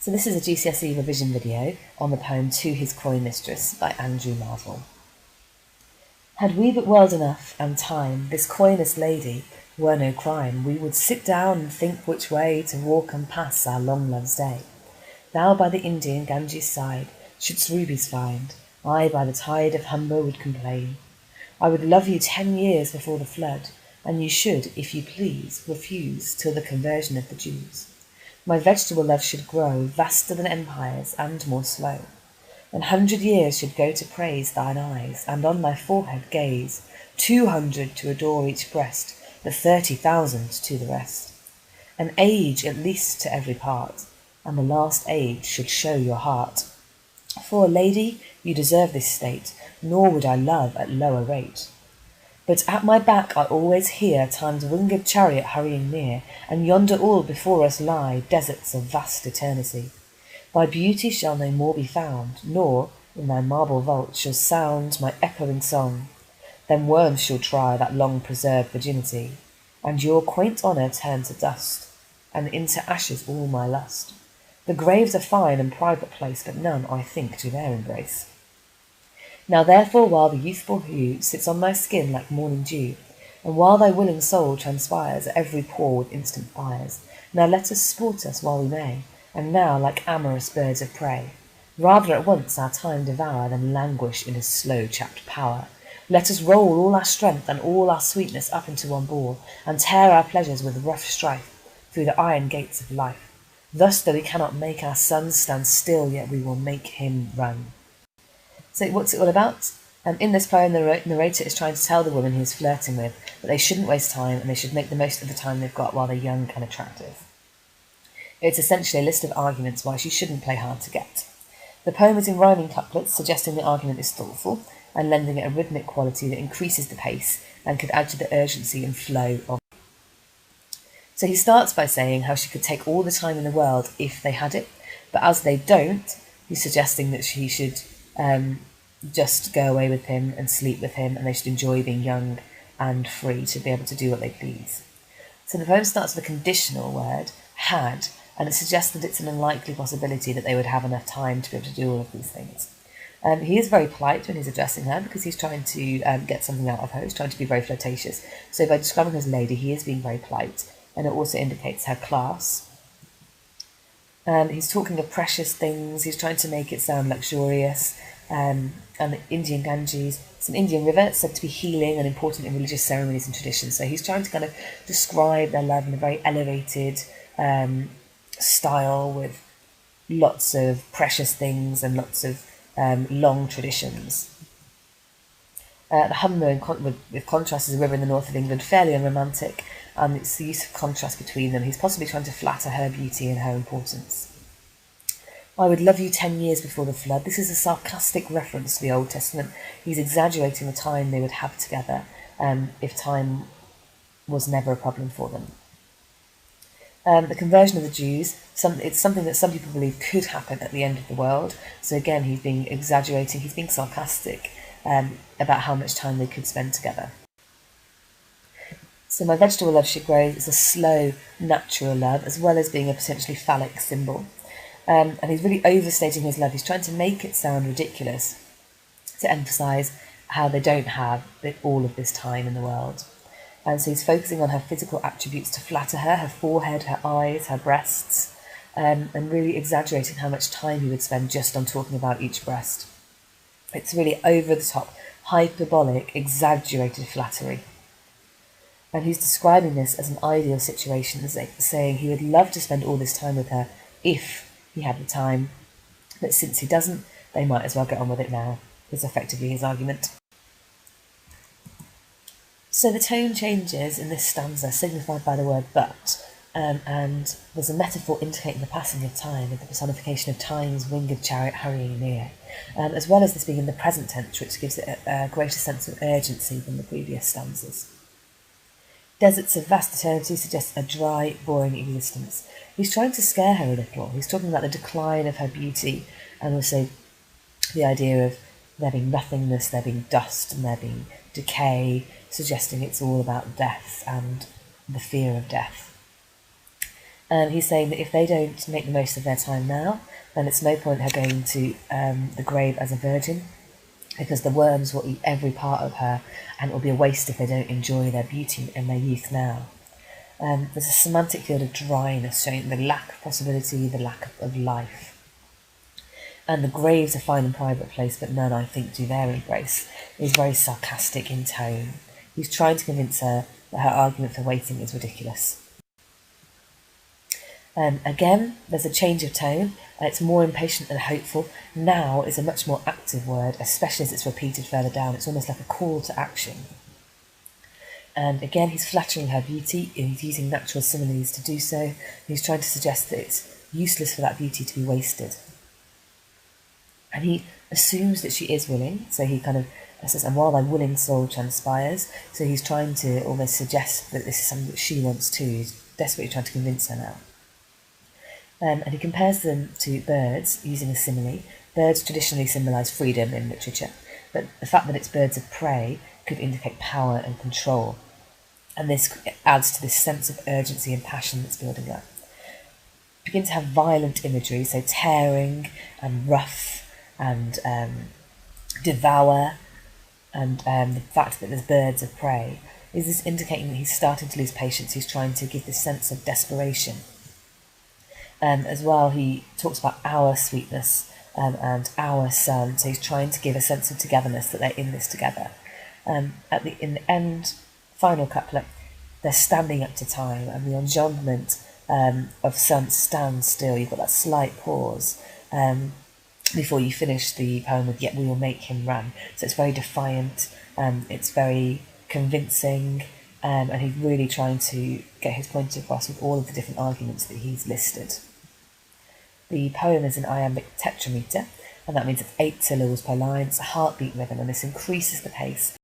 So this is a GCSE revision video on the poem To His Coy Mistress by Andrew Marvell. Had we but world enough and time, this coyness lady were no crime, we would sit down and think which way to walk and pass our long love's day. Thou by the Indian Ganges side shouldst rubies find, I by the tide of Humber would complain. I would love you 10 years before the flood, and you should, if you please, refuse till the conversion of the Jews. My vegetable love should grow vaster than empires and more slow. 100 years should go to praise thine eyes, and on thy forehead gaze, 200 to adore each breast, but 30,000 to the rest. An age at least to every part, and the last age should show your heart. For, lady, you deserve this state, nor would I love at lower rate. But at my back I always hear time's winged chariot hurrying near, and yonder all before us lie deserts of vast eternity. Thy beauty shall no more be found, nor in thy marble vault shall sound my echoing song. Then worms shall try that long-preserved virginity, and your quaint honour turn to dust, and into ashes all my lust. The graves are fine and private place, but none, I think, do their embrace. Now therefore, while the youthful hue sits on thy skin like morning dew, and while thy willing soul transpires at every pore with instant fires, now let us sport us while we may, and now like amorous birds of prey, rather at once our time devour than languish in his slow-chapped power. Let us roll all our strength and all our sweetness up into one ball, and tear our pleasures with rough strife through the iron gates of life. Thus, though we cannot make our sons stand still, yet we will make him run. So what's it all about? In this poem, the narrator is trying to tell the woman he's flirting with that they shouldn't waste time and they should make the most of the time they've got while they're young and attractive. It's essentially a list of arguments why she shouldn't play hard to get. The poem is in rhyming couplets, suggesting the argument is thoughtful and lending it a rhythmic quality that increases the pace and could add to the urgency and flow of it. So he starts by saying how she could take all the time in the world if they had it, but as they don't, he's suggesting that she should just go away with him and sleep with him, and they should enjoy being young and free to be able to do what they please. So the poem starts with a conditional word, had, and it suggests that it's an unlikely possibility that they would have enough time to be able to do all of these things. He is very polite when he's addressing her because he's trying to get something out of her. He's trying to be very flirtatious. So by describing her as lady, he is being very polite, and it also indicates her class. He's talking of precious things. He's trying to make it sound luxurious. And the Indian Ganges, it's an Indian river. It's said to be healing and important in religious ceremonies and traditions. So he's trying to kind of describe their love in a very elevated style with lots of precious things and lots of long traditions. The Humber, with contrast, is a river in the north of England, fairly unromantic, and it's the use of contrast between them. He's possibly trying to flatter her beauty and her importance. I would love you 10 years before the flood. This is a sarcastic reference to the Old Testament. He's exaggerating the time they would have together if time was never a problem for them. The conversion of the Jews, it's something that some people believe could happen at the end of the world. So again, he's being exaggerating, he's being sarcastic about how much time they could spend together. So my vegetable love should grow is a slow, natural love, as well as being a potentially phallic symbol. And he's really overstating his love. He's trying to make it sound ridiculous to emphasise how they don't have all of this time in the world. And so he's focusing on her physical attributes to flatter her, her forehead, her eyes, her breasts, and really exaggerating how much time he would spend just on talking about each breast. It's really over-the-top, hyperbolic, exaggerated flattery. And he's describing this as an ideal situation, saying he would love to spend all this time with her if he had the time, but since he doesn't, they might as well get on with it now, is effectively his argument. So the tone changes in this stanza, signified by the word but, and there's a metaphor indicating the passing of time, with the personification of time's winged chariot hurrying near, as well as this being in the present tense, which gives it a greater sense of urgency than the previous stanzas. Deserts of vast eternity suggests a dry, boring existence. He's trying to scare her a little. He's talking about the decline of her beauty and also the idea of there being nothingness, there being dust, and there being decay, suggesting it's all about death and the fear of death. He's saying that if they don't make the most of their time now, then it's no point her going to the grave as a virgin, because the worms will eat every part of her, and it will be a waste if they don't enjoy their beauty and their youth now. There's a semantic field of dryness, showing the lack of possibility, the lack of life. And the grave's a fine and private place, but none, I think, do their embrace. He's very sarcastic in tone. He's trying to convince her that her argument for waiting is ridiculous. Again, there's a change of tone. It's more impatient and hopeful. Now is a much more active word, especially as it's repeated further down. It's almost like a call to action. And again, he's flattering her beauty, and he's using natural similes to do so. He's trying to suggest that it's useless for that beauty to be wasted. And he assumes that she is willing, so he kind of says, and while thy willing soul transpires, so he's trying to almost suggest that this is something that she wants too. He's desperately trying to convince her now. And he compares them to birds, using a simile. Birds traditionally symbolise freedom in literature, but the fact that it's birds of prey could indicate power and control. And this adds to this sense of urgency and passion that's building up. Begin to have violent imagery, so tearing and rough and devour, and the fact that there's birds of prey is this indicating that he's starting to lose patience. He's trying to give this sense of desperation. As well, he talks about our sweetness and our son, so he's trying to give a sense of togetherness, that they're in this together. In the end, final couplet, they're standing up to time, and the enjambment of son stands still. You've got that slight pause before you finish the poem with "Yet we will make him run." So it's very defiant, it's very convincing, and he's really trying to get his point across with all of the different arguments that he's listed. The poem is an iambic tetrameter, and that means it's 8 syllables per line. It's a heartbeat rhythm, and this increases the pace